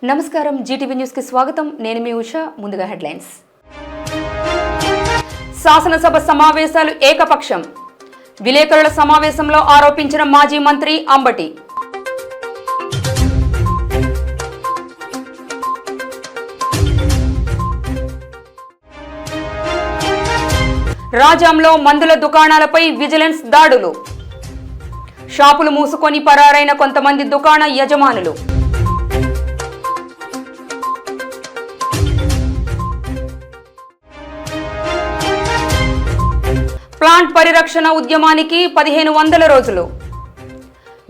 నమస్కారం, Zee TV news కి స్వాగతం. నేను మీ ఉషా. ముందుగా హెడ్లైన్స్. శాసనసభ సమావేశాలు ఏకపక్షం. విలేకరుల సమావేశంలో ఆరోపించిన మాజీ మంత్రి అంబటి. రాజాంలో మందుల దుకాణాలపై విజిలెన్స్ దాడులు. షాపులు మూసుకొని పరారైన కొంతమంది దుకాణ యజమానులు. ప్లాంట్ పరిరక్షణ ఉద్యమానికి 1500 రోజులు.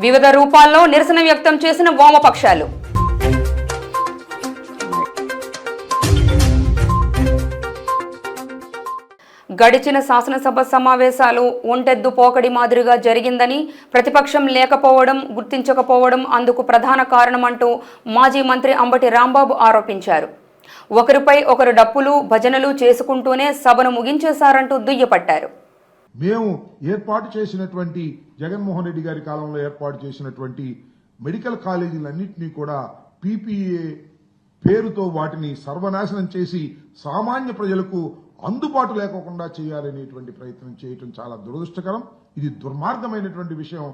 వివిధ రూపాల్లో నిరసన వ్యక్తం చేసిన వామపక్షాలు. గడిచిన శాసనసభ సమావేశాలు ఒంటెద్దు పోకడి మాదిరిగా జరిగిందని, ప్రతిపక్షం లేకపోవడం, గుర్తించకపోవడం అందుకు ప్రధాన కారణమంటూ మాజీ మంత్రి అంబటి రాంబాబు ఆరోపించారు. ఒకరిపై ఒకరు డప్పులు భజనలు చేసుకుంటూనే సభను ముగించేశారంటూ దుయ్యపట్టారు. మేము ఏర్పాటు చేసినటువంటి జగన్మోహన్ రెడ్డి గారి కాలంలో ఏర్పాటు చేసినటువంటి మెడికల్ కాలేజీలన్నింటినీ కూడా పీపీఏ పేరుతో వాటిని సర్వనాశనం చేసి సామాన్య ప్రజలకు అందుబాటు లేకుండా చేయాలనేటువంటి ప్రయత్నం చేయటం చాలా దురదృష్టకరం. ఇది దుర్మార్గమైనటువంటి విషయం,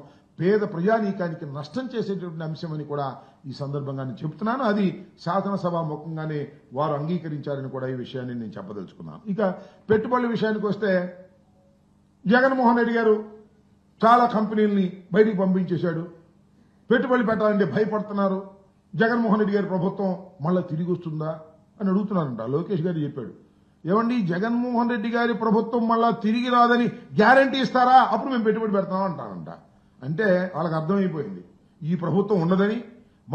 పేద ప్రజానీకానికి నష్టం చేసేటువంటి అంశం అని కూడా ఈ సందర్భంగా నేను చెబుతున్నాను. అది శాసనసభ ముఖంగానే వారు అంగీకరించారని కూడా ఈ విషయాన్ని నేను చెప్పదలుచుకున్నాను. ఇక పెట్టుబడుల విషయానికి వస్తే జగన్మోహన్ రెడ్డి గారు చాలా కంపెనీల్ని బయటికి పంపించేశాడు. పెట్టుబడి పెట్టాలంటే భయపడుతున్నారు. జగన్మోహన్ రెడ్డి గారి ప్రభుత్వం మళ్ళీ తిరిగి వస్తుందా అని అడుగుతున్నారంట. లోకేష్ గారు చెప్పాడు, ఏమండి జగన్మోహన్ రెడ్డి గారి ప్రభుత్వం మళ్ళా తిరిగి రాదని గ్యారంటీ ఇస్తారా, అప్పుడు మేము పెట్టుబడి పెడతాం అంటారంట. అంటే వాళ్ళకి అర్థమైపోయింది ఈ ప్రభుత్వం ఉండదని.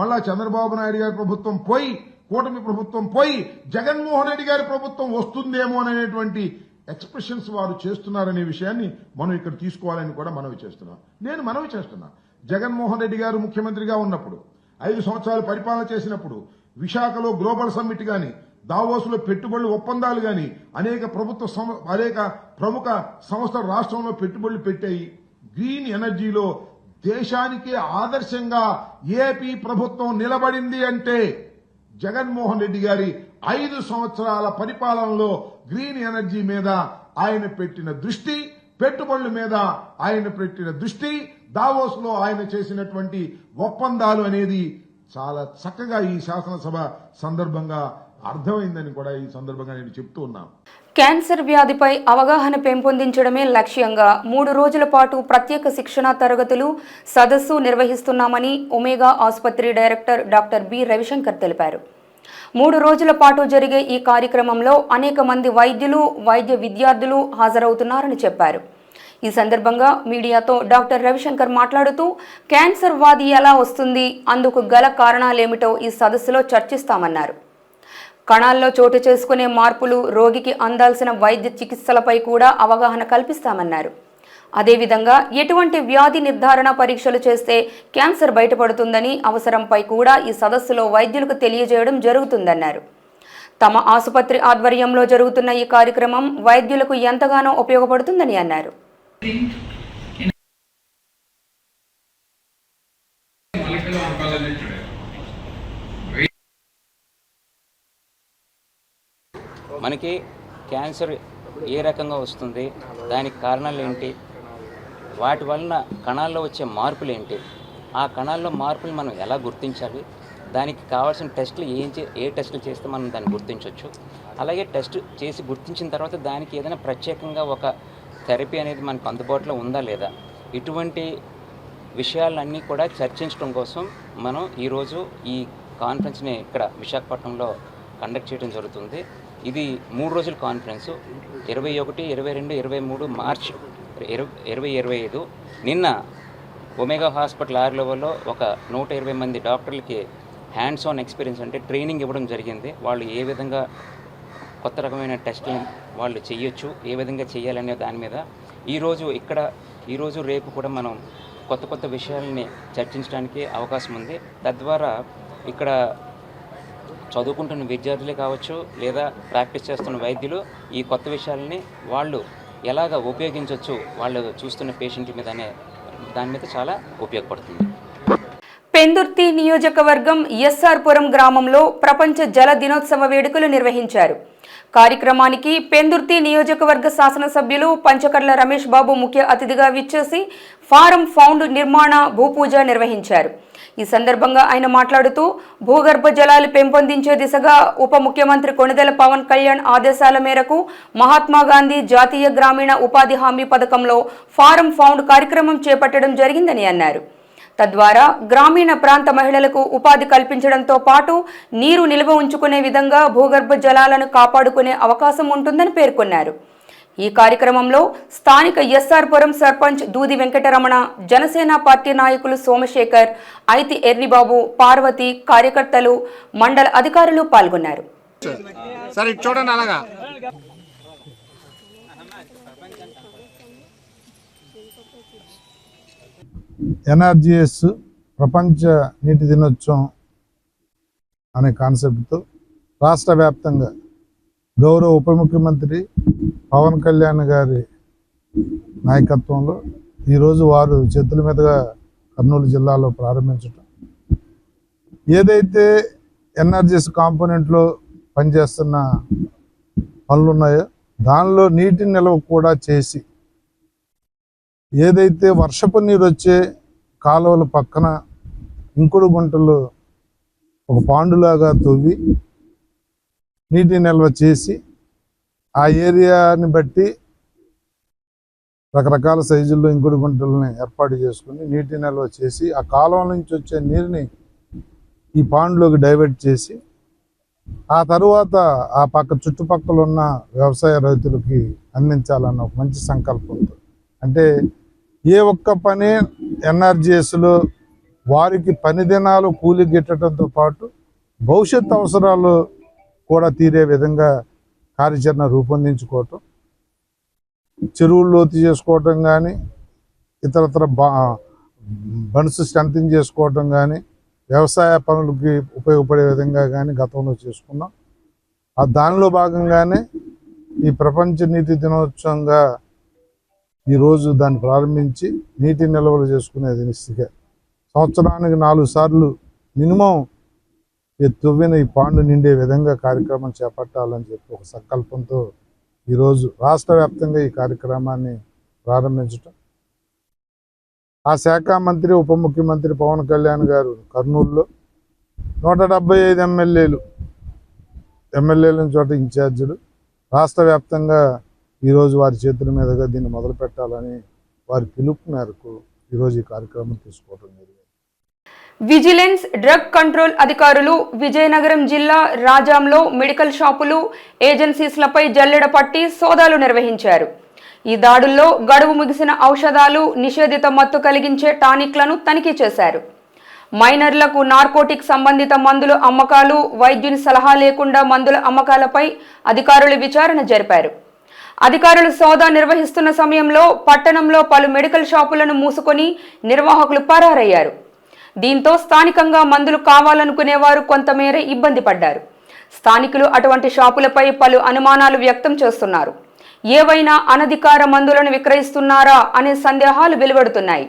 మళ్ళా చంద్రబాబు నాయుడు గారి ప్రభుత్వం పోయి, కూటమి ప్రభుత్వం పోయి జగన్మోహన్ రెడ్డి గారి ప్రభుత్వం వస్తుందేమో అనేటువంటి ఎక్స్ప్రెషన్స్ వారు చేస్తున్నారనే విషయాన్ని మనం ఇక్కడ తీసుకోవాలని కూడా మనవి చేస్తున్నాం. నేను మనవి చేస్తున్నా, జగన్మోహన్ రెడ్డి గారు ముఖ్యమంత్రిగా ఉన్నప్పుడు 5 సంవత్సరాలు పరిపాలన చేసినప్పుడు విశాఖలో గ్లోబల్ సమ్మిట్ గాని, దావోసులో పెట్టుబడుల ఒప్పందాలు గాని, అనేక ప్రముఖ సంస్థలు రాష్ట్రంలో పెట్టుబడులు పెట్టాయి. గ్రీన్ ఎనర్జీలో దేశానికి ఆదర్శంగా ఏపీ ప్రభుత్వం నిలబడింది అంటే జగన్మోహన్ రెడ్డి గారి 5 సంవత్సరాల పరిపాలనలో గ్రీన్ ఎనర్జీ మీద ఆయన పెట్టిన దృష్టి, పెట్టుబడుల మీద ఆయన పెట్టిన దృష్టి, దావోస్ లో ఆయన చేసినటువంటి ఒప్పందాలు అనేది చాలా చక్కగా ఈ శాసనసభ సందర్భంగా అర్థమైందని కూడా ఈ సందర్భంగా నేను చెప్తూ ఉన్నాను. క్యాన్సర్ వ్యాధిపై అవగాహన పెంపొందించడమే లక్ష్యంగా 3 రోజుల పాటు ప్రత్యేక శిక్షణా తరగతులు, సదస్సు నిర్వహిస్తున్నామని ఒమేగా ఆసుపత్రి డైరెక్టర్ డాక్టర్ బి రవిశంకర్ తెలిపారు. 3 రోజుల పాటు జరిగే ఈ కార్యక్రమంలో అనేక మంది వైద్యులు, వైద్య విద్యార్థులు హాజరవుతున్నారని చెప్పారు. ఈ సందర్భంగా మీడియాతో డాక్టర్ రవిశంకర్ మాట్లాడుతూ, క్యాన్సర్ వ్యాధి ఎలా వస్తుంది, అందుకు గల కారణాలేమిటో ఈ సదస్సులో చర్చిస్తామన్నారు. కణాల్లో చోటు చేసుకునే మార్పులు, రోగికి అందాల్సిన వైద్య చికిత్సలపై కూడా అవగాహన కల్పిస్తామన్నారు. అదేవిధంగా ఎటువంటి వ్యాధి నిర్ధారణ పరీక్షలు చేస్తే క్యాన్సర్ బయటపడుతుందని అవసరంపై కూడా ఈ సదస్సులో వైద్యులకు తెలియజేయడం జరుగుతుందన్నారు. తమ ఆసుపత్రి ఆధ్వర్యంలో జరుగుతున్న ఈ కార్యక్రమం వైద్యులకు ఎంతగానో ఉపయోగపడుతుందని అన్నారు. మనకి క్యాన్సర్ ఏ రకంగా వస్తుంది, దానికి కారణాలు ఏంటి, వాటి వలన కణాల్లో వచ్చే మార్పులు ఏంటి, ఆ కణాల్లో మార్పులు మనం ఎలా గుర్తించాలి, దానికి కావాల్సిన టెస్టులు ఏ టెస్టులు చేస్తే మనం దాన్ని గుర్తించవచ్చు, అలాగే టెస్ట్ చేసి గుర్తించిన తర్వాత దానికి ఏదైనా ప్రత్యేకంగా ఒక థెరపీ అనేది మనకు అందుబాటులో ఉందా లేదా, ఇటువంటి విషయాలన్నీ కూడా చర్చించడం కోసం మనం ఈరోజు ఈ కాన్ఫరెన్స్ని ఇక్కడ విశాఖపట్నంలో కండక్ట్ చేయడం జరుగుతుంది. ఇది 3 రోజుల కాన్ఫరెన్సు. 21, 22, 23 మార్చ్ 2025 నిన్న ఒమేగా హాస్పిటల్ 6 లెవెల్లో ఒక 120 మంది డాక్టర్లకి హ్యాండ్స్ ఆన్ ఎక్స్పీరియన్స్ అంటే ట్రైనింగ్ ఇవ్వడం జరిగింది. వాళ్ళు ఏ విధంగా కొత్త రకమైన టెస్టులు వాళ్ళు చేయొచ్చు, ఏ విధంగా చేయాలనే దాని మీద ఈరోజు రేపు కూడా మనం కొత్త విషయాలని చర్చించడానికి అవకాశం ఉంది. తద్వారా ఇక్కడ చదువుకుంటున్న విద్యార్థులే కావచ్చు లేదా ప్రాక్టీస్ చేస్తున్న వైద్యులు ఈ కొత్త విషయాలని వాళ్ళు ఎలాగ ఉపయోగించవచ్చు వాళ్ళు చూస్తున్న పేషెంట్ల మీద అనే దాని మీద చాలా ఉపయోగపడుతుంది. పెందుర్తి నియోజకవర్గం ఎస్ఆర్పురం గ్రామంలో ప్రపంచ జల దినోత్సవ వేడుకలు నిర్వహించారు. కార్యక్రమానికి పెందుర్తి నియోజకవర్గ శాసనసభ్యులు పంచకర్ల రమేష్ బాబు ముఖ్య అతిథిగా విచ్చేసి ఫారం ఫౌండ్ నిర్మాణ భూపూజ నిర్వహించారు. ఈ సందర్భంగా ఆయన మాట్లాడుతూ భూగర్భ జలాలు పెంపొందించే దిశగా ఉప ముఖ్యమంత్రి కొణిదెల పవన్ కళ్యాణ్ ఆదేశాల మేరకు మహాత్మా గాంధీ జాతీయ గ్రామీణ ఉపాధి హామీ పథకంలో ఫారం ఫౌండ్ కార్యక్రమం చేపట్టడం జరిగిందని అన్నారు. తద్వారా గ్రామీణ ప్రాంత మహిళలకు ఉపాధి కల్పించడంతో పాటు నీరు నిల్వ ఉంచుకునే విధంగా భూగర్భ జలాలను కాపాడుకునే అవకాశం ఉంటుందని పేర్కొన్నారు. ఈ కార్యక్రమంలో స్థానిక ఎస్ఆర్పురం సర్పంచ్ దూది వెంకటరమణ, జనసేన పార్టీ నాయకులు సోమశేఖర్, ఐతి ఎర్రిబాబు, పార్వతి, కార్యకర్తలు, మండల అధికారులు పాల్గొన్నారు. ఎన్ఆర్జీఎస్ ప్రపంచ నీటి దినోత్సవం అనే కాన్సెప్ట్తో రాష్ట్ర వ్యాప్తంగా గౌరవ ఉప ముఖ్యమంత్రి పవన్ కళ్యాణ్ గారి నాయకత్వంలో ఈరోజు వారు చేతుల మీదుగా కర్నూలు జిల్లాలో ప్రారంభించడం, ఏదైతే ఎన్ఆర్జీఎస్ కాంపోనెంట్లో పనిచేస్తున్న పనులు ఉన్నాయో దానిలో నీటి నిల్వ కూడా చేసి, ఏదైతే వర్షపు నీరు వచ్చే కాలువల పక్కన ఇంకుడు గుంటలు ఒక పాండులాగా తవ్వి నీటి నిల్వ చేసి, ఆ ఏరియాని బట్టి రకరకాల సైజుల్లో ఇంకుడు గుంటలని ఏర్పాటు చేసుకుని నీటి నిల్వ చేసి, ఆ కాలువ నుంచి వచ్చే నీరుని ఈ పాండులోకి డైవర్ట్ చేసి, ఆ తరువాత ఆ పక్క చుట్టుపక్కల ఉన్న వ్యవసాయ రైతులకి అందించాలన్న ఒక మంచి సంకల్పంతో, అంటే ఏ ఒక్క పని ఎన్ఆర్జీఎస్లో వారికి పని దినాలు కూలి గిట్టడంతో పాటు భవిష్యత్ అవసరాలు కూడా తీరే విధంగా కార్యాచరణ రూపొందించుకోవటం, చెరువులు లోతు చేసుకోవటం కానీ, ఇతరత్ర బన్స్ స్ట్రెంథింగ్ చేసుకోవటం కానీ, వ్యవసాయ పనులకి ఉపయోగపడే విధంగా కానీ గతంలో చేసుకున్నాం. దానిలో భాగంగానే ఈ ప్రపంచ నీటి దినోత్సవంగా ఈరోజు దాన్ని ప్రారంభించి నీటి నిల్వలు చేసుకునే దిశగా సంవత్సరానికి 4 సార్లు మినిమం తవ్విన ఈ పాండు నిండే విధంగా కార్యక్రమం చేపట్టాలని చెప్పి ఒక సంకల్పంతో ఈరోజు రాష్ట్ర వ్యాప్తంగా ఈ కార్యక్రమాన్ని ప్రారంభించటం, ఆ శాఖ మంత్రి ఉప ముఖ్యమంత్రి పవన్ కళ్యాణ్ గారు కర్నూలులో 175 ఎమ్మెల్యేల చోట ఇన్ఛార్జీలు రాష్ట్ర వ్యాప్తంగా ఈరోజు వారి చేతుల మీదుగా దీన్ని మొదలు పెట్టాలని వారి పిలుపు మేరకు ఈరోజు ఈ కార్యక్రమం తీసుకోవడం జరిగింది. విజిలెన్స్, డ్రగ్ కంట్రోల్ అధికారులు విజయనగరం జిల్లా రాజాంలో మెడికల్ షాపులు, ఏజెన్సీస్లపై జల్లెడ పట్టి సోదాలు నిర్వహించారు. ఈ దాడుల్లో గడువు ముగిసిన ఔషధాలు, నిషేధిత మత్తు కలిగించే టానిక్లను తనిఖీ చేశారు. మైనర్లకు నార్కోటిక్ సంబంధిత మందుల అమ్మకాలు, వైద్యుని సలహా లేకుండా మందుల అమ్మకాలపై అధికారులు విచారణ జరిపారు. అధికారులు సోదా నిర్వహిస్తున్న సమయంలో పట్టణంలో పలు మెడికల్ షాపులను మూసుకొని నిర్వాహకులు పరారయ్యారు. దీంతో స్థానికంగా మందులు కావాలనుకునేవారు కొంతమేర ఇబ్బంది పడ్డారు. స్థానికులు అటువంటి షాపులపై పలు అనుమానాలు వ్యక్తం చేస్తున్నారు. ఏవైనా అనధికార మందులను విక్రయిస్తున్నారా అనే సందేహాలు వెలువడుతున్నాయి.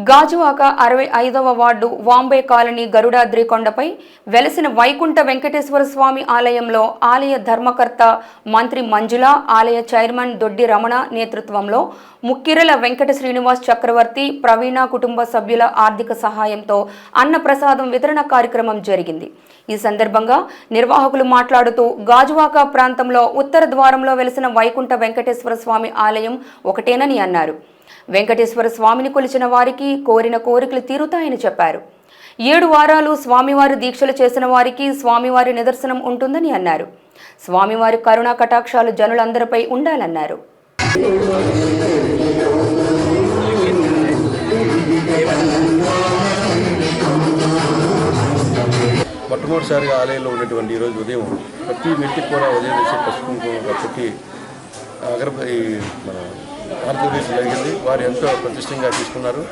గాజువాక 65వ వార్డు వాంబే కాలనీ గరుడాద్రి కొండపై వెలసిన వైకుంఠ వెంకటేశ్వర స్వామి ఆలయంలో ఆలయ ధర్మకర్త మంత్రి మంజుల, ఆలయ చైర్మన్ దొడ్డి రమణ నేతృత్వంలో ముక్కిరల వెంకట శ్రీనివాస్ చక్రవర్తి, ప్రవీణ కుటుంబ సభ్యుల ఆర్థిక సహాయంతో అన్నప్రసాదం వితరణ కార్యక్రమం జరిగింది. ఈ సందర్భంగా నిర్వాహకులు మాట్లాడుతూ గాజువాక ప్రాంతంలో ఉత్తర ద్వారంలో వెలసిన వైకుంఠ వెంకటేశ్వర స్వామి ఆలయం ఒకటేనని అన్నారు. వెంకటేశ్వర స్వామిని కొలిచిన వారికి కోరిన కోరికలు తీరుతాయని చెప్పారు. 7 వారాలు స్వామివారి దీక్షలు చేసిన వారికి స్వామివారి నిదర్శనం ఉంటుందని అన్నారు. స్వామివారి కరుణా కటాక్షాలు జనులందరిపై ఉండాలన్నారు. మొట్టమొదటిసారిగా ఆలయంలో ఉన్నటువంటి ఈరోజు ఉదయం ప్రతి వ్యక్తికి కూడా ఉదయం వేసి పసుపు పెట్టి మన ఆంధ్రప్రదేశ్ జరిగింది. వారు ఎంతో ప్రతిష్టంగా తీసుకున్నారు.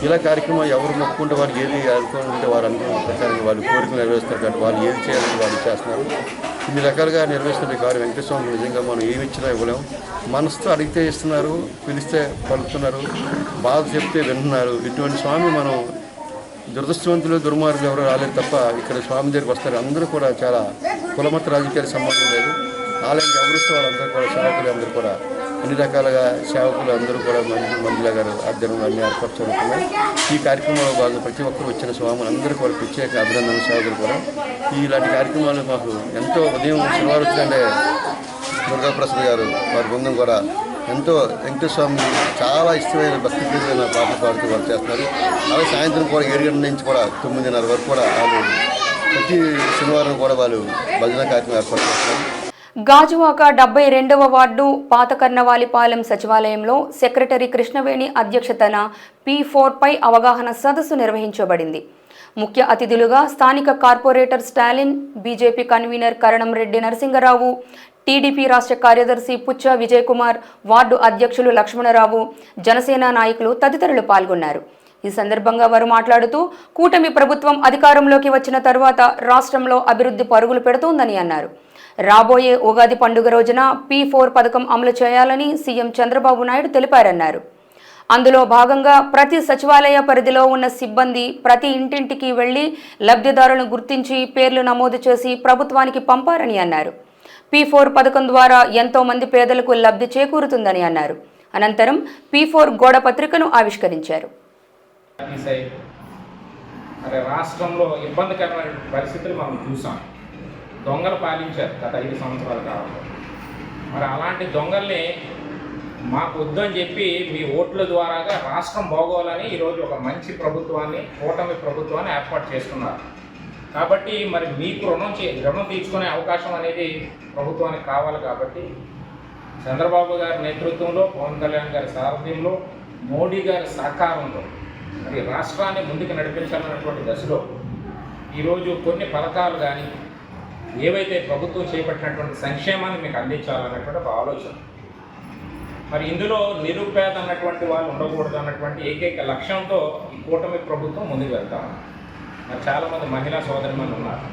ఇలా కార్యక్రమం ఎవరు మొక్కుకుంటే వారు ఏది అనుకుంటే వారు అనుకున్న ప్రకారంగా వాళ్ళు కోరికలు నెరవేరుస్తారు కాబట్టి వాళ్ళు ఏది చేయాలని వాళ్ళు చేస్తున్నారు. ఇన్ని రకాలుగా నిర్వహిస్తున్న కార్యం వెంకటేశ్వర స్వామి నిజంగా మనం ఏమి ఇచ్చినా ఇవ్వలేము. మనసుతో అడిగితే ఇస్తున్నారు, పిలిస్తే పలుకుతున్నారు, బాధ చెప్తే వింటున్నారు. ఇటువంటి స్వామి మనం దురదృష్టవంతులు దుర్మార్గులు ఎవరో రాలేదు తప్ప ఇక్కడ స్వామి దగ్గరికి వస్తారు. అందరూ కూడా చాలా కులమత రాజకీయాల సంబంధం లేదు. ఆలయం ఎవరిస్తే వాళ్ళందరూ కూడా సేవకులు అందరూ కూడా అన్ని రకాలుగా సేవకులు అందరూ కూడా మంజుల గారు ఆధ్వర్యంలో అన్ని ఏర్పాటు జరుగుతున్నాయి. ఈ కార్యక్రమంలో భాగంగా ప్రతి ఒక్కరు వచ్చిన స్వాములు అందరూ కూడా ప్రత్యేక అభినందనలు సేవకులు కూడా ఇలాంటి కార్యక్రమాలు మాకు ఎంతో ఉదయం శనివారం వచ్చిందంటే దుర్గాప్రసాద్ గారు వారి బృందం కూడా ఎంతో వెంకటేశ్వర స్వామి చాలా ఇష్టమైన భక్తిపూర్వమైన పాటలు పాడుతూ వాళ్ళు చేస్తున్నారు. అలాగే సాయంత్రం కూడా 7 గంటల నుంచి కూడా 9:30 వరకు కూడా వాళ్ళు ప్రతి శనివారం కూడా వాళ్ళు భజన కార్యక్రమం ఏర్పాటు చేస్తున్నారు. గాజువాక 72వ వార్డు పాతకర్ణవాలిపాలెం సచివాలయంలో సెక్రటరీ కృష్ణవేణి అధ్యక్షతన P4 పై అవగాహన సదస్సు నిర్వహించబడింది. ముఖ్య అతిథులుగా స్థానిక కార్పొరేటర్ స్టాలిన్, బీజేపీ కన్వీనర్ కరణం రెడ్డి నరసింగరావు, టీడీపీ రాష్ట్ర కార్యదర్శి పుచ్చ విజయ్ కుమార్, వార్డు అధ్యక్షులు లక్ష్మణరావు, జనసేన నాయకులు తదితరులు పాల్గొన్నారు. ఈ సందర్భంగా వారు మాట్లాడుతూ కూటమి ప్రభుత్వం అధికారంలోకి వచ్చిన తరువాత రాష్ట్రంలో అభివృద్ధి పరుగులు పెడుతోందని అన్నారు. రాబోయే ఉగాది పండుగ రోజున P4 పథకం అమలు చేయాలని సీఎం చంద్రబాబు నాయుడు తెలిపారన్నారు. అందులో భాగంగా ప్రతి సచివాలయ పరిధిలో ఉన్న సిబ్బంది ప్రతి ఇంటింటికి వెళ్లి లబ్ధిదారులను గుర్తించి పేర్లు నమోదు చేసి ప్రభుత్వానికి పంపారని అన్నారు. P4 పథకం ద్వారా ఎంతో మంది పేదలకు లబ్ధి చేకూరుతుందని అన్నారు. అనంతరం P4 గోడ పత్రికను ఆవిష్కరించారు. రాష్ట్రంలో ఇబ్బందికరమైన పరిస్థితులు మనం చూసాం. దొంగలు పాలించారు గత 5 సంవత్సరాల కాలంలో. మరి అలాంటి దొంగల్ని మాకు వద్దని చెప్పి మీ ఓట్ల ద్వారాగా రాష్ట్రం బాగోవాలని ఈరోజు ఒక మంచి ప్రభుత్వాన్ని, కూటమి ప్రభుత్వాన్ని ఏర్పాటు చేసుకున్నారు. కాబట్టి మరి మీకు రుణం తీర్చుకునే అవకాశం అనేది ప్రభుత్వానికి కావాలి. కాబట్టి చంద్రబాబు గారి నేతృత్వంలో, పవన్ కళ్యాణ్ గారి సారథ్యంలో, మోడీ గారి సహకారంలో మరి రాష్ట్రాన్ని ముందుకు నడిపించాలన్నటువంటి దశలో ఈరోజు కొన్ని పథకాలు కానీ ఏవైతే ప్రభుత్వం చేపట్టినటువంటి సంక్షేమాన్ని మీకు అందించాలన్నటువంటి ఒక ఆలోచన. మరి ఇందులో నిరుపేద అన్నటువంటి వాళ్ళు ఉండకూడదు అన్నటువంటి ఏకైక లక్ష్యంతో ఈ కూటమి ప్రభుత్వం ముందుకు వెళ్తాం. మరి చాలామంది మహిళా సోదరిమణులు ఉన్నారు.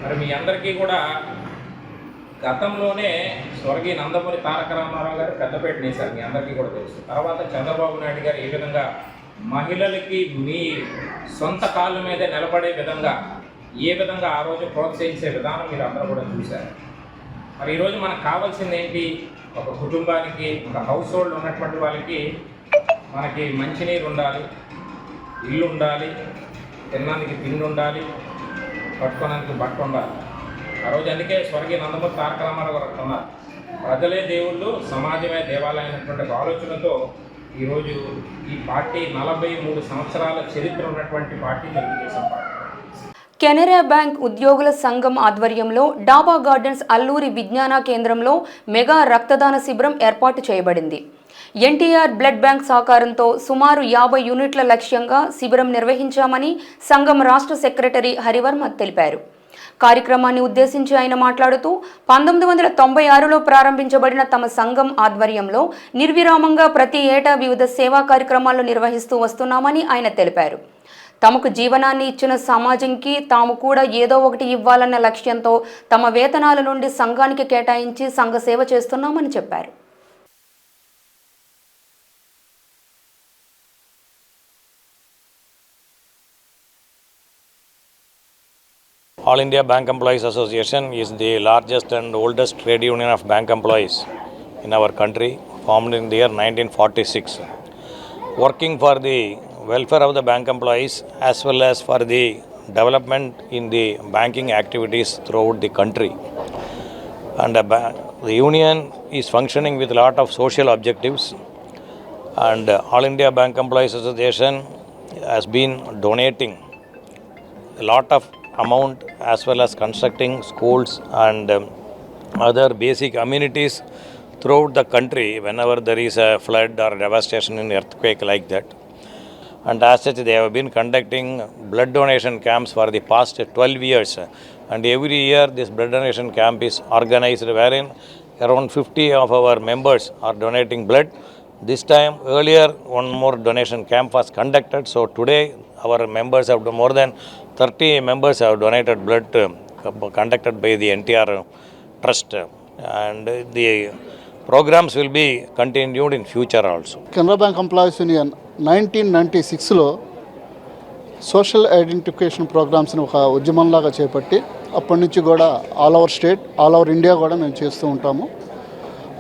మరి మీ అందరికీ కూడా గతంలోనే స్వర్గీయ నందమూరి తారక రామారావు గారు పెద్దపేట నేశారు, మీ అందరికీ కూడా తెలుసు. తర్వాత చంద్రబాబు నాయుడు గారు ఏ విధంగా మహిళలకి మీ సొంత కాళ్ళ మీద నిలబడే విధంగా ఏ విధంగా ఆ రోజు ప్రోత్సహించే విధానం మీరు అందరూ కూడా చూశారు. మరి ఈరోజు మనకు కావాల్సింది ఏంటి? ఒక కుటుంబానికి, ఒక హౌస్ హోల్డ్ ఉన్నటువంటి వాళ్ళకి మనకి మంచినీరు ఉండాలి, ఇల్లు ఉండాలి, తినడానికి తిండి ఉండాలి, కట్టుకోవడానికి బట్ట ఉండాలి. ఆ రోజు అందుకే స్వర్గీయ నందమూరి తారక రామారావు గారు ఉన్నారు, ప్రజలే దేవుళ్ళు, సమాజమే దేవాలయం అనేటువంటి ఆలోచనతో ఈరోజు ఈ పార్టీ 43 సంవత్సరాల చరిత్ర ఉన్నటువంటి party Telugu Desam party. Canara bank ఉద్యోగుల సంఘం ఆధ్వర్యంలో డాబా గార్డెన్స్ అల్లూరి విజ్ఞాన కేంద్రంలో మెగా రక్తదాన శిబిరం ఏర్పాటు చేయబడింది. ఎన్టీఆర్ బ్లడ్ బ్యాంక్ సహకారంతో సుమారు 50 యూనిట్ల లక్ష్యంగా శిబిరం నిర్వహించామని సంఘం రాష్ట్ర సెక్రటరీ హరివర్మ తెలిపారు. కార్యక్రమాన్ని ఉద్దేశించి ఆయన మాట్లాడుతూ 1996లో ప్రారంభించబడిన తమ సంఘం ఆధ్వర్యంలో నిర్విరామంగా ప్రతి ఏటా వివిధ సేవా కార్యక్రమాలు నిర్వహిస్తూ వస్తున్నామని ఆయన తెలిపారు. తమకు జీవనాన్ని ఇచ్చిన సమాజంకి తాము కూడా ఏదో ఒకటి ఇవ్వాలన్న లక్ష్యంతో తమ వేతనాల నుండి సంఘానికి కేటాయించి సంఘ సేవ చేస్తున్నామని చెప్పారు. All India Bank Employees Association is the largest and oldest trade union of bank employees in our country, formed in the year 1946. Working for the welfare of the bank employees as well as for the development in the banking activities throughout the country. And the union is functioning with a lot of social objectives, and All India Bank Employees Association has been donating a lot of amount as well as constructing schools and other basic amenities throughout the country whenever there is a flood or devastation in earthquake like that. And as such, they have been conducting blood donation camps for the past 12 years. And every year this blood donation camp is organized wherein around 50 of our members are donating blood. This time, earlier, one more donation camp was conducted. So today, our members have more than 30 members have donated blood conducted by the NTR Trust. And the programs will be continued in future also. Canara bank employees union 1996లో social identification ప్రోగ్రామ్స్ని ఒక ఉద్యమంలాగా చేపట్టి అప్పటి నుంచి కూడా all over state, all over India కూడా మేము చేస్తూ ఉంటాము.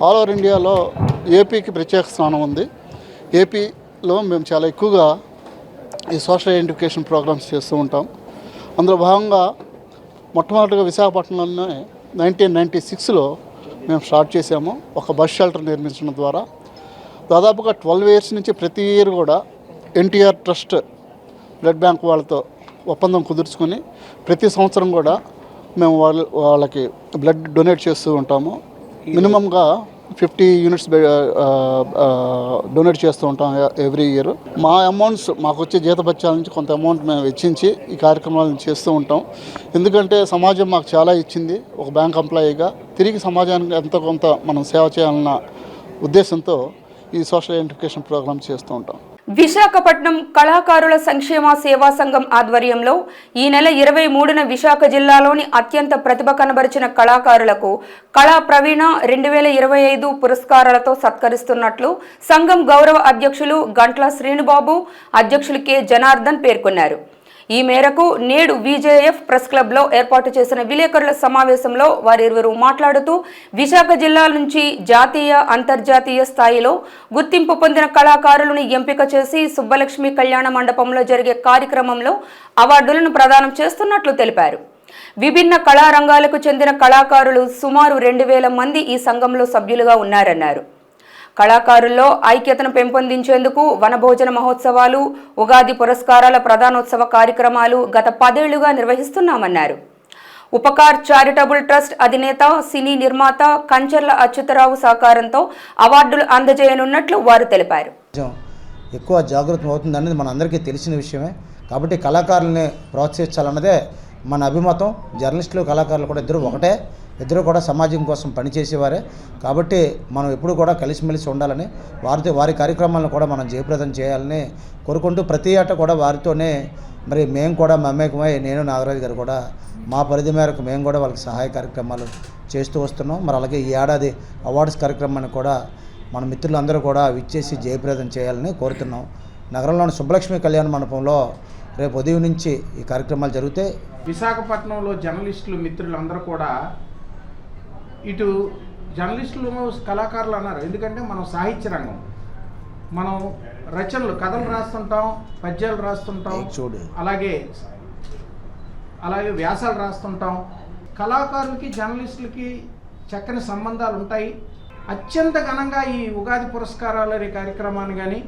ఆల్ ఓవర్ ఇండియాలో ఏపీకి ప్రత్యేక స్థానం ఉంది. ఏపీలో మేము చాలా ఎక్కువగా ఈ సోషల్ ఐడెంటిఫికేషన్ ప్రోగ్రామ్స్ చేస్తూ ఉంటాం. అందులో భాగంగా మొట్టమొదటిగా విశాఖపట్నంలోనే 1996లో మేము స్టార్ట్ చేసాము. ఒక బస్ షెల్టర్ నిర్మించడం ద్వారా దాదాపుగా 12 ఇయర్స్ నుంచి ప్రతి ఇయర్ కూడా ఎన్టీఆర్ ట్రస్ట్ బ్లడ్ బ్యాంక్ వాళ్ళతో ఒప్పందం కుదుర్చుకొని ప్రతి సంవత్సరం కూడా మేము వాళ్ళకి బ్లడ్ డొనేట్ చేస్తూ ఉంటాము. మినిమంగా 50 యూనిట్స్ డొనేట్ చేస్తూ ఉంటాం ఎవ్రీ ఇయర్. మా అమౌంట్స్ మాకు వచ్చే జీతభత్యాల నుంచి కొంత అమౌంట్ మేము వెచ్చించి ఈ కార్యక్రమాలను చేస్తూ ఉంటాం. ఎందుకంటే సమాజం మాకు చాలా ఇచ్చింది. ఒక బ్యాంక్ ఎంప్లాయీగా తిరిగి సమాజానికి ఎంతో కొంత మనం సేవ చేయాలన్న ఉద్దేశంతో ఈ సోషల్ ఐడెంటిఫికేషన్ ప్రోగ్రామ్ చేస్తూ ఉంటాం. విశాఖపట్నం కళాకారుల సంక్షేమ సేవా సంఘం ఆధ్వర్యంలో ఈ నెల 23న విశాఖ జిల్లాలోని అత్యంత ప్రతిభ కనబరిచిన కళాకారులకు కళా ప్రవీణ 2025 పురస్కారాలతో సత్కరిస్తున్నట్లు సంఘం గౌరవ అధ్యక్షులు గంట్ల శ్రీనుబాబు, అధ్యక్షులు కె జనార్దన్ పేర్కొన్నారు. ఈ మేరకు నేడు విజేఎఫ్ ప్రెస్ క్లబ్లో ఏర్పాటు చేసిన విలేకరుల సమావేశంలో వారిరువురు మాట్లాడుతూ విశాఖ జిల్లా నుంచి జాతీయ, అంతర్జాతీయ స్థాయిలో గుర్తింపు పొందిన కళాకారులను ఎంపిక చేసి సుబ్బలక్ష్మి కళ్యాణ మండపంలో జరిగే కార్యక్రమంలో అవార్డులను ప్రదానం చేస్తున్నట్లు తెలిపారు. విభిన్న కళారంగాలకు చెందిన కళాకారులు సుమారు 2000 మంది ఈ సంఘంలో సభ్యులుగా ఉన్నారన్నారు. కళాకారుల్లో ఐక్యతను పెంపొందించేందుకు వనభోజన మహోత్సవాలు, ఉగాది పురస్కారాల ప్రధానోత్సవ కార్యక్రమాలు గత 10 ఏళ్లుగా నిర్వహిస్తున్నామన్నారు. ఉపకార్ చారిటబుల్ ట్రస్ట్ అధినేత, సినీ నిర్మాత కంచర్ల అచ్యుతరావు సహకారంతో అవార్డులు అందజేయనున్నట్లు వారు తెలిపారు. ఎక్కువ జాగృతం అవుతుందనేది మన అందరికీ తెలిసిన విషయమే. కాబట్టి కళాకారుల్ని ప్రోత్సహించాలన్నదే మన అభిమతం. జర్నలిస్టులు, కళాకారులు కూడా ఇద్దరు కూడా సమాజం కోసం పనిచేసేవారే. కాబట్టి మనం ఎప్పుడు కూడా కలిసిమెలిసి ఉండాలని, వారి కార్యక్రమాలను కూడా మనం జయప్రదం చేయాలని కోరుకుంటూ ప్రతి ఏటా కూడా వారితోనే మరి మేము కూడా మమేకమై, నేను నాగరాజు గారు కూడా మా పరిధి మేరకు మేము కూడా వాళ్ళకి సహాయ కార్యక్రమాలు చేస్తూ వస్తున్నాం. మరి అలాగే ఈ ఏడాది అవార్డ్స్ కార్యక్రమాన్ని కూడా మన మిత్రులందరూ కూడా విచ్చేసి జయప్రదం చేయాలని కోరుతున్నాం. నగరంలోని సుబ్బలక్ష్మి కళ్యాణ మండపంలో రేపు ఉదయం నుంచి ఈ కార్యక్రమాలు జరుగుతాయి. విశాఖపట్నంలో జర్నలిస్టులు మిత్రులందరూ కూడా, ఇటు జర్నలిస్టులు కళాకారులు అన్నారు. ఎందుకంటే మనం సాహిత్య రంగం, మనం రచనలు, కథలు రాస్తుంటాం, పద్యాలు రాస్తుంటాం, అలాగే వ్యాసాలు రాస్తుంటాం. కళాకారులకి జర్నలిస్టులకి చక్కని సంబంధాలు ఉంటాయి. అత్యంత ఘనంగా ఈ ఉగాది పురస్కారాల కార్యక్రమాన్ని కానీ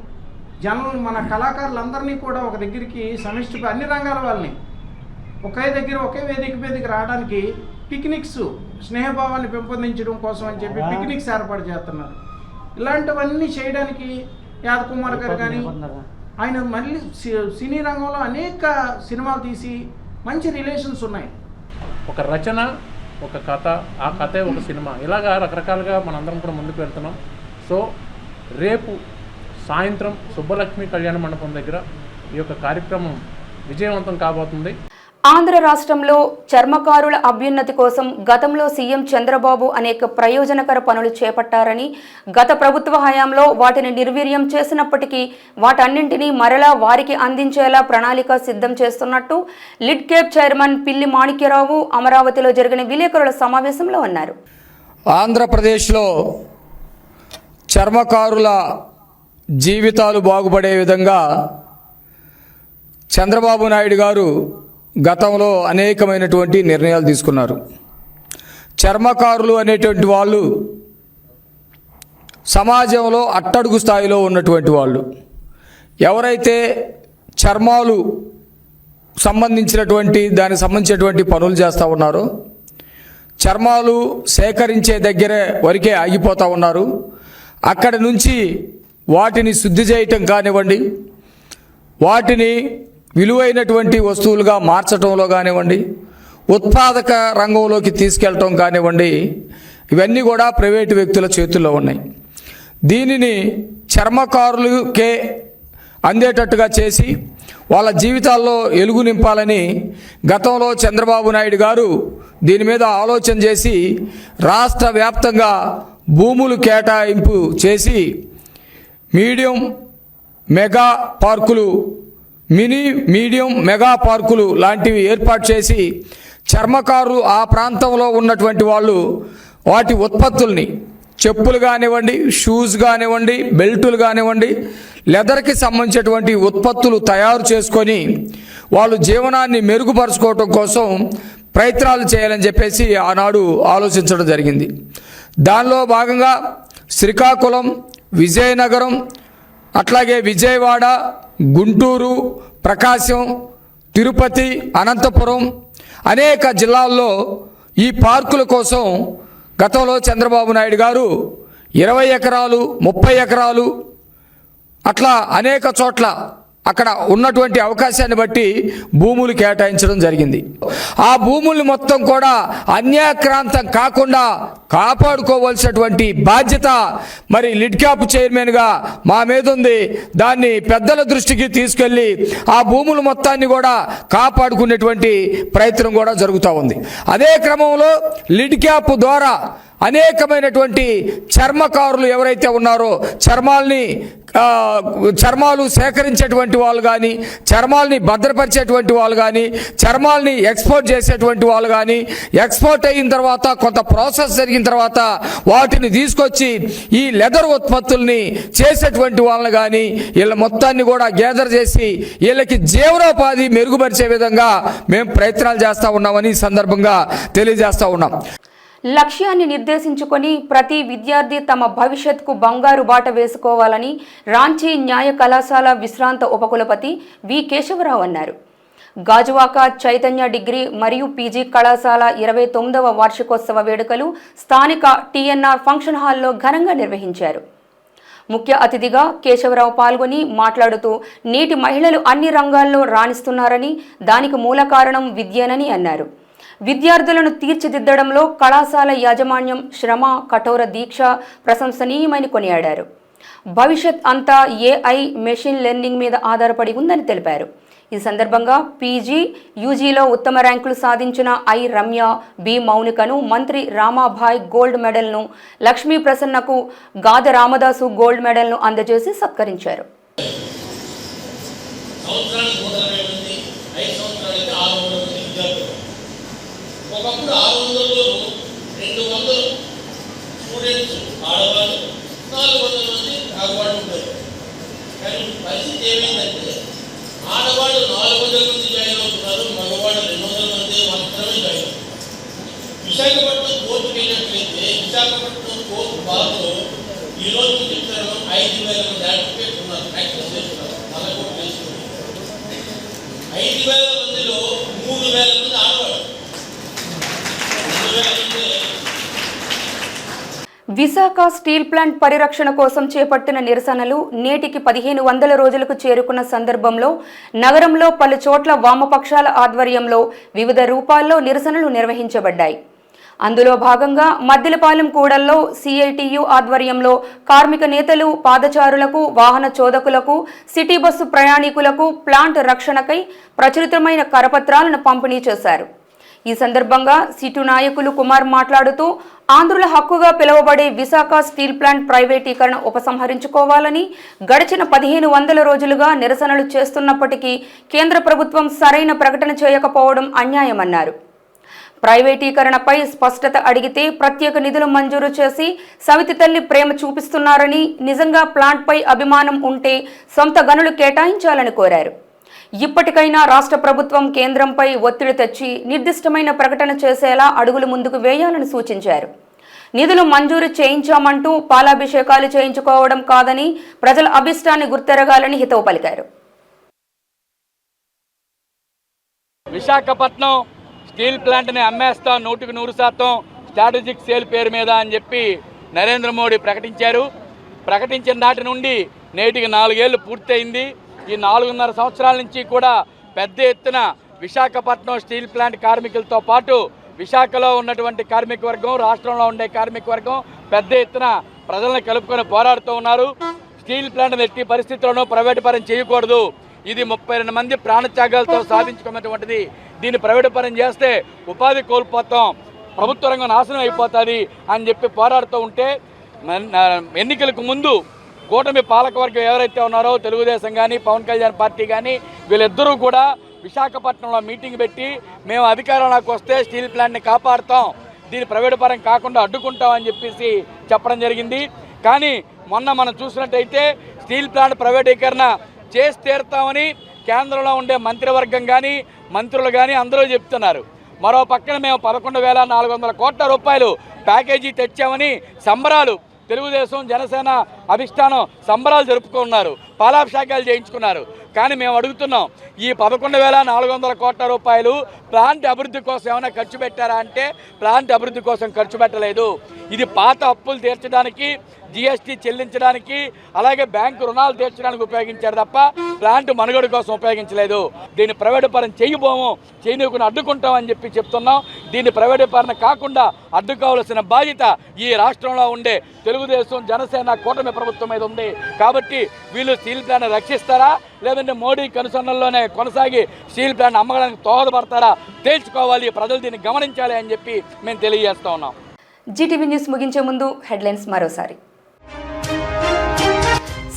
జర్నల్ మన కళాకారులందరినీ కూడా ఒక దగ్గరికి సమిష్టి అన్ని రంగాల వాళ్ళని ఒకే దగ్గర ఒకే వేదిక రావడానికి పిక్నిక్స్, స్నేహభావాన్ని పెంపొందించడం కోసం అని చెప్పి పిక్నిక్స్ ఏర్పాటు చేస్తున్నారు. ఇలాంటివన్నీ చేయడానికి యాదకుమార్ గారు కానీ, ఆయన మళ్ళీ సినీ రంగంలో అనేక సినిమాలు తీసి మంచి రిలేషన్స్ ఉన్నాయి. ఒక రచన, ఒక కథ, ఆ కథే ఒక సినిమా, ఇలాగా రకరకాలుగా మనందరం కూడా ముందుకు వెళ్తున్నాం. సో రేపు సాయంత్రం సుబ్బలక్ష్మి కళ్యాణ మండపం దగ్గర ఈ యొక్క కార్యక్రమం విజయవంతం కాబోతుంది. ఆంధ్ర రాష్ట్రంలో చర్మకారుల అభ్యున్నతి కోసం గతంలో సీఎం చంద్రబాబు అనేక ప్రయోజనకర పనులు చేపట్టారని, గత ప్రభుత్వ హయాంలో వాటిని నిర్వీర్యం చేసినప్పటికీ వాటన్నింటినీ మరలా వారికి అందించేలా ప్రణాళిక సిద్ధం చేస్తున్నట్టు లిడ్ కేప్ చైర్మన్ పిల్లి మాణిక్యరావు అమరావతిలో జరిగిన విలేకరుల సమావేశంలో అన్నారు. ఆంధ్రప్రదేశ్లో చర్మకారుల జీవితాలు బాగుపడే విధంగా చంద్రబాబు నాయుడు గారు గతంలో అనేకమైనటువంటి నిర్ణయాలు తీసుకున్నారు. చర్మకారులు అనేటువంటి వాళ్ళు సమాజంలో అట్టడుగు స్థాయిలో ఉన్నటువంటి వాళ్ళు. ఎవరైతే చర్మాలు దానికి సంబంధించినటువంటి పనులు చేస్తూ ఉన్నారో చర్మాలు సేకరించే దగ్గరే వరకే ఆగిపోతూ ఉన్నారు. అక్కడి నుంచి వాటిని శుద్ధి చేయటం కానివ్వండి, వాటిని విలువైనటువంటి వస్తువులుగా మార్చడంలో కానివ్వండి, ఉత్పాదక రంగంలోకి తీసుకెళ్ళటం కానివ్వండి, ఇవన్నీ కూడా ప్రైవేటు వ్యక్తుల చేతుల్లో ఉన్నాయి. దీనిని చర్మకారులకే అందేటట్టుగా చేసి వాళ్ళ జీవితాల్లో వెలుగు నింపాలని గతంలో చంద్రబాబు నాయుడు గారు దీని మీద ఆలోచన చేసి రాష్ట్ర వ్యాప్తంగా భూములు కేటాయింపు చేసి మీడియం మెగా పార్కులు, మీడియం మెగా పార్కులు లాంటివి ఏర్పాటు చేసి చర్మకారులు ఆ ప్రాంతంలో ఉన్నటువంటి వాళ్ళు వాటి ఉత్పత్తుల్ని, చెప్పులు కానివ్వండి, షూస్ కానివ్వండి, బెల్టులు కానివ్వండి, లెదర్కి సంబంధించినటువంటి ఉత్పత్తులు తయారు చేసుకొని వాళ్ళు జీవనాన్ని మెరుగుపరుచుకోవటం కోసం ప్రయత్నాలు చేయాలని చెప్పేసి ఆనాడు ఆలోచించడం జరిగింది. దానిలో భాగంగా శ్రీకాకుళం, విజయనగరం, అట్లాగే విజయవాడ, గుంటూరు, ప్రకాశం, తిరుపతి, అనంతపురం అనేక జిల్లాల్లో ఈ పార్కుల కోసం గతంలో చంద్రబాబు నాయుడు గారు 20 ఎకరాలు, 30 ఎకరాలు అట్లా అనేక చోట్ల అక్కడ ఉన్నటువంటి అవకాశాన్ని బట్టి భూములు కేటాయించడం జరిగింది. ఆ భూములు మొత్తం కూడా అన్యాక్రాంతం కాకుండా కాపాడుకోవాల్సినటువంటి బాధ్యత మరి లిడ్ క్యాప్ చైర్మన్గా మా మీద ఉంది. దాన్ని పెద్దల దృష్టికి తీసుకెళ్లి ఆ భూములు మొత్తాన్ని కూడా కాపాడుకునేటువంటి ప్రయత్నం కూడా జరుగుతూ ఉంది. అదే క్రమంలో లిడ్ క్యాప్ ద్వారా అనేకమైనటువంటి చర్మకారులు ఎవరైతే ఉన్నారో చర్మాలు సేకరించేటువంటి వాళ్ళు కానీ, చర్మాలని భద్రపరిచేటువంటి వాళ్ళు కానీ, చర్మాలని ఎక్స్పోర్ట్ చేసేటువంటి వాళ్ళు కానీ, ఎక్స్పోర్ట్ అయిన తర్వాత కొంత ప్రాసెస్ జరిగిన తర్వాత వాటిని తీసుకొచ్చి ఈ లెదర్ ఉత్పత్తుల్ని చేసేటువంటి వాళ్ళని కానీ వీళ్ళ మొత్తాన్ని కూడా గ్యాదర్ చేసి వీళ్ళకి జీవనోపాధి మెరుగుపరిచే విధంగా మేము ప్రయత్నాలు చేస్తూ ఉన్నామని ఈ సందర్భంగా తెలియజేస్తూ ఉన్నాం. లక్ష్యాన్ని నిర్దేశించుకొని ప్రతి విద్యార్థి తమ భవిష్యత్తుకు బంగారు బాట వేసుకోవాలని రాంచీ న్యాయ కళాశాల విశ్రాంత ఉపకులపతి వి కేశవరావు అన్నారు. గాజువాక చైతన్య డిగ్రీ మరియు పీజీ కళాశాల 29వ వార్షికోత్సవ వేడుకలు స్థానిక టీఎన్ఆర్ ఫంక్షన్ హాల్లో ఘనంగా నిర్వహించారు. ముఖ్య అతిథిగా కేశవరావు పాల్గొని మాట్లాడుతూ నేటి మహిళలు అన్ని రంగాల్లో రాణిస్తున్నారని, దానికి మూల కారణం విద్యేనని అన్నారు. విద్యార్థులను తీర్చిదిద్దడంలో కళాశాల యాజమాన్యం శ్రమ, కఠోర దీక్ష ప్రశంసనీయమని కొనియాడారు. భవిష్యత్ అంతా ఏఐ, మెషిన్ లెర్నింగ్ మీద ఆధారపడి ఉందని తెలిపారు. ఈ సందర్భంగా పీజీ, యూజీలో ఉత్తమ ర్యాంకులు సాధించిన ఐ రమ్య, బి మౌనికను మంత్రి రామాభాయ్ గోల్డ్ మెడల్ను, లక్ష్మీ ప్రసన్నకు గాద రామదాసు గోల్డ్ మెడల్ను అందజేసి సత్కరించారు. ఒకప్పుడు 600లో 200 స్టూడెంట్స్ ఆడవాళ్ళు, 400 మంది మగవాళ్ళు ఉంటారు. కానీ పరిస్థితి ఏమైందంటే ఆడవాళ్ళు 400 మంది జాయిన్ అవుతున్నారు, మగవాళ్ళు 200 మంది మాత్రమే జాయిన్ అవుతున్నారు. విశాఖపట్నం కోర్టుకు వెళ్ళినట్లయితే విశాఖపట్నం కోర్టు బార్లో ఈరోజు చెప్తాను 5,000 మంది అడ్వకేట్స్ ఉన్నారు, ప్రాక్టీస్ చేస్తున్నారు. నల్లకోట వేసుకుని 5,000 మందిలో 3,000 మంది ఆడవాళ్ళు. విశాఖ స్టీల్ ప్లాంట్ పరిరక్షణ కోసం చేపట్టిన నిరసనలు నేటికి 1500 రోజులకు చేరుకున్న సందర్భంలో నగరంలో పలు చోట్ల వామపక్షాల ఆధ్వర్యంలో వివిధ రూపాల్లో నిరసనలు నిర్వహించబడ్డాయి. అందులో భాగంగా మద్దిలపాలెం కూడల్లో సిఐటియు ఆధ్వర్యంలో కార్మిక నేతలు పాదచారులకు, వాహన చోదకులకు, సిటీ బస్సు ప్రయాణికులకు ప్లాంట్ రక్షణకై ప్రచురితమైన కరపత్రాలను పంపిణీ చేశారు. ఈ సందర్భంగా సిటు నాయకులు కుమార్ మాట్లాడుతూ ఆంధ్రుల హక్కుగా పిలువబడే విశాఖ స్టీల్ ప్లాంట్ ప్రైవేటీకరణ ఉపసంహరించుకోవాలని, గడిచిన 1500 రోజులుగా నిరసనలు చేస్తున్నప్పటికీ కేంద్ర ప్రభుత్వం సరైన ప్రకటన చేయకపోవడం అన్యాయమన్నారు. ప్రైవేటీకరణపై స్పష్టత అడిగితే ప్రత్యేక నిధులు మంజూరు చేసి సవితి తల్లి ప్రేమ చూపిస్తున్నారని, నిజంగా ప్లాంట్పై అభిమానం ఉంటే సొంత గనులు కేటాయించాలని కోరారు. ఇప్పటికైనా రాష్ట్ర ప్రభుత్వం కేంద్రంపై ఒత్తిడి తెచ్చి నిర్దిష్టమైన ప్రకటన చేసేలా అడుగులు ముందుకు వేయాలని సూచించారు. నిధులు మంజూరు చేయించామంటూ పాలాభిషేకాలు చేయించుకోవడం కాదని ప్రజల అభిష్టాన్ని గుర్తెరగాలని హితవు పలికారు. విశాఖపట్నం స్టీల్ ప్లాంట్ని అమ్మేస్తాం 100% స్ట్రాటజిక్ సేల్ పేరు మీద అని చెప్పి నరేంద్ర మోడీ ప్రకటించారు. ప్రకటించిన నాటి నుండి నేటికి 4 ఏళ్ళు పూర్తయింది. ఈ 4.5 సంవత్సరాల నుంచి కూడా పెద్ద ఎత్తున విశాఖపట్నం స్టీల్ ప్లాంట్ కార్మికులతో పాటు విశాఖలో ఉన్నటువంటి కార్మిక వర్గం, రాష్ట్రంలో ఉండే కార్మిక వర్గం పెద్ద ఎత్తున ప్రజలను కలుపుకొని పోరాడుతూ ఉన్నారు. స్టీల్ ప్లాంట్ ఎట్టి పరిస్థితుల్లోనూ ప్రైవేటు పరం చేయకూడదు, ఇది 32 మంది ప్రాణత్యాగాలతో సాధించుకున్నటువంటిది, దీన్ని ప్రైవేటు పరం చేస్తే ఉపాధి కోల్పోతాం, ప్రభుత్వ రంగం నాశనం అయిపోతుంది అని చెప్పి పోరాడుతూ ఉంటే ఎన్నికలకు ముందు కూటమి పాలకవర్గం ఎవరైతే ఉన్నారో తెలుగుదేశం కానీ పవన్ కళ్యాణ్ పార్టీ కానీ వీళ్ళిద్దరూ కూడా విశాఖపట్నంలో మీటింగ్ పెట్టి మేము అధికారంలోకి వస్తే స్టీల్ ప్లాంట్ని కాపాడుతాం, దీన్ని ప్రైవేటు పరం కాకుండా అడ్డుకుంటాం అని చెప్పేసి చెప్పడం జరిగింది. కానీ మొన్న మనం చూసినట్టయితే స్టీల్ ప్లాంట్ ప్రైవేటీకరణ చేసి తీరుతామని కేంద్రంలో ఉండే మంత్రివర్గం కానీ మంత్రులు కానీ అందరూ చెప్తున్నారు. మరో పక్కన మేము 11,400 కోట్ల రూపాయలు ప్యాకేజీ తెచ్చామని సంబరాలు తెలుగుదేశం జనసేన అధిష్టానం సంబరాలు జరుపుకున్నారు, పాలాభిషేకాలు చేయించుకున్నారు. కానీ మేము అడుగుతున్నాం, ఈ 11,400 కోట్ల రూపాయలు ప్లాంట్ అభివృద్ధి కోసం ఏమైనా ఖర్చు పెట్టారా అంటే ప్లాంట్ అభివృద్ధి కోసం ఖర్చు పెట్టలేదు. ఇది పాత అప్పులు తీర్చడానికి, జిఎస్టీ చెల్లించడానికి, అలాగే బ్యాంకు రుణాలు తీర్చడానికి ఉపయోగించారు తప్ప ప్లాంట్ మనుగడ కోసం ఉపయోగించలేదు. దీన్ని ప్రైవేటు పరం చేయబోము, చేయనీకుని అడ్డుకుంటామని చెప్పి చెప్తున్నాం. దీన్ని ప్రైవేటు పరం కాకుండా అడ్డుకోవాల్సిన బాధ్యత ఈ రాష్ట్రంలో ఉండే తెలుగుదేశం జనసేన కూటమి ప్రభుత్వం మీద ఉంది. కాబట్టి వీళ్ళు స్టీల్ ప్లాంట్ రక్షిస్తారా లేదంటే మోడీ కనుసన్నల్లోనే కొనసాగి స్టీల్ ప్లాంట్ అమ్మడానికి దోహదపడతారా తేల్చుకోవాలి, ప్రజలు దీన్ని గమనించాలి అని చెప్పి మేము తెలియజేస్తూ ఉన్నాం. జీటీవీ న్యూస్ ముగించే ముందు హెడ్లైన్స్ మరోసారి.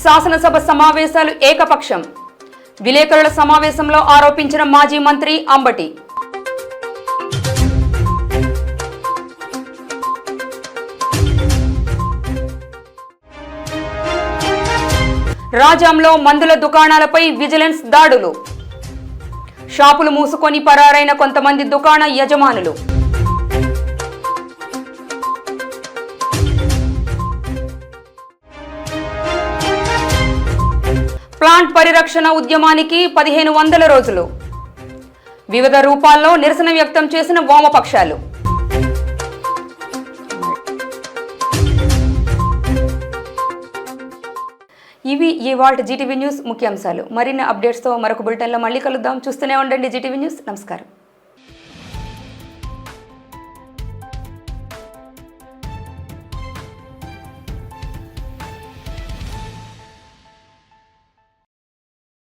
శాసనసభ సమావేశాలు ఏకపక్షం, విలేకరుల సమావేశంలో ఆరోపించిన మాజీ మంత్రి అంబటి. రాజాంలో మందుల దుకాణాలపై విజిలెన్స్ దాడులు, షాపులు మూసుకొని పరారైన కొంతమంది దుకాణ యజమానులు. ప్లాంట్ పరిరక్షణ ఉద్యమానికి 1500 రోజులు, వివిధ రూపాల్లో నిరసన వ్యక్తం చేసిన వామపక్షాలు. ఇవి ఇవాల్టి జీటీవీ న్యూస్ ముఖ్యాంశాలు. మరిన్ని అప్డేట్స్తో మరొక బులెటిన్లో మళ్ళీ కలుద్దాం. చూస్తూనే ఉండండి జీటీవీ న్యూస్. నమస్కారం.